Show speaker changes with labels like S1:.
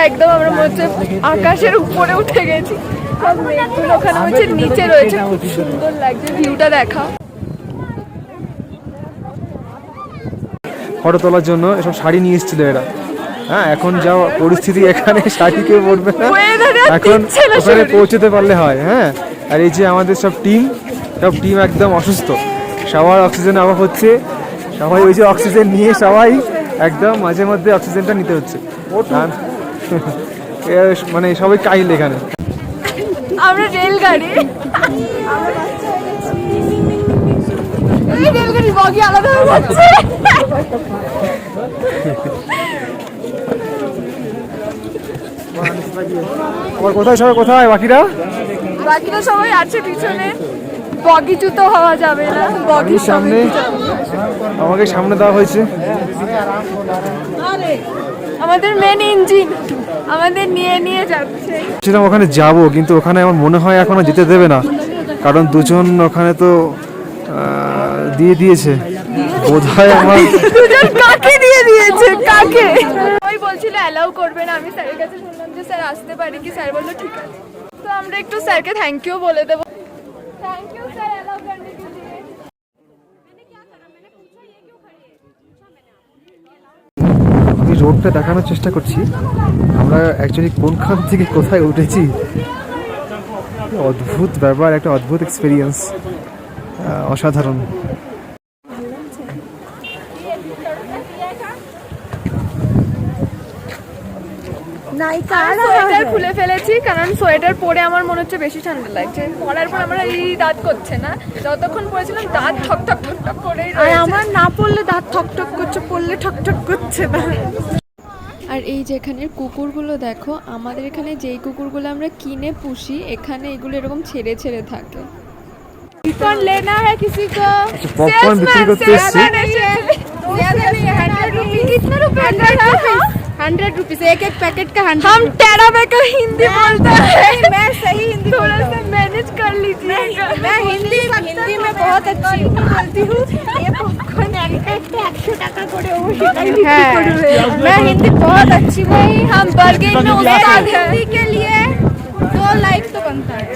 S1: একদম আমরা মনে হচ্ছে আকাশের উপরে উঠে গেছি। ওখানে হচ্ছে নিচে রয়েছে, খুব সুন্দর লাগছে ভিউটা দেখা।
S2: ফটো তোলার জন্য এসব শাড়ি নিয়ে এসেছিল এরা। হ্যাঁ, এখন যা পরিস্থিতি এখানে শাড়ি কেউ পরবে না, এখন ওখানে পৌঁছতে পারলে হয়। হ্যাঁ, আর এই যে আমাদের সব টিম একদম অসুস্থ, সবার অক্সিজেন অভাব হচ্ছে, সবাই ওই যে অক্সিজেন নিয়ে সবাই একদম মাঝে মধ্যে অক্সিজেনটা নিতে হচ্ছে। মানে সবাই কাইল এখানে।
S1: আমরা রেলগাড়ি বগি আলাদা হয়ে যাচ্ছে।
S2: কোথায় সবাই, কোথায় বাকিরা
S1: সবাই আছে পিছনে। বগি জুতো হওয়া যাবে না, বগির
S2: সামনে আমাকে সামনে দেওয়া হয়েছে।
S1: আমাদের মেন ইঞ্জিন আমাদের নিয়ে নিয়ে যাচ্ছে।
S2: ওখানে যাব, কিন্তু ওখানে আমার মনে হয় এখনো যেতে দেবে না, কারণ দুজন ওখানে তো দিয়ে দিয়েছে বোধহয়। আমার
S1: দুজন কাকে দিয়ে দিয়েছে, কাকে? ওই বলছিল অ্যালাউ করবে না, আমি স্যারের কাছে শুনলাম যে স্যার আসতে পারি কি, স্যার বললো ঠিক আছে। তো আমরা একটু স্যারকে থ্যাংক ইউ বলে দেবো। থ্যাংক ইউ স্যার অ্যালাউ করने के लिए।
S2: আমি রোডটা দেখানোর চেষ্টা করছি, আমরা অ্যাকচুয়ালি কোনখান থেকে কোথায় উঠেছি। অদ্ভুত ব্যাপার, একটা অদ্ভুত এক্সপিরিয়েন্স, অসাধারণ।
S1: সোয়েটার খুলে ফেলেছি, কারণ সোয়েটার পরে আমার মনে হচ্ছে বেশি ঠান্ডা লাগছে। পরার পর আমার এই দাঁত করছে না, যতক্ষণ পরেছিলাম দাঁত ঠক ঠক ঠক ঠক করে। আর আমার না পড়লে দাঁত ঠক ঠক করছে, পড়লে ঠক ঠক করছে না। আর এই যে এখানের কুকুরগুলো দেখো, আমাদের এখানে যেই কুকুরগুলো আমরা কিনে পুষি, এখানে এগুলো এরকম ছেড়ে ছেড়ে থাকে। পপকর্ন লেনা হ্যায় কিসি কো?
S2: পপকর্ন বিক্রি করতে এসেছি।
S1: कितने रुपए?
S3: 100 रुपीज, एक पैकेट का 100।
S1: हम टेराबे का हिंदी बोलते हैं।
S3: मैं सही हिंदी
S1: थोड़ा सा मैनेज कर लीजिएगा।
S3: मैं हिंदी में बहुत अच्छी बोलती हूँ। ये पॉपकॉर्न एक 100 টাকা করে मैं हिंदी बहुत अच्छी।
S1: हम बर्गर में उस्ताद हैं।
S3: हिंदी के लिए 2 लाइक तो बनता है।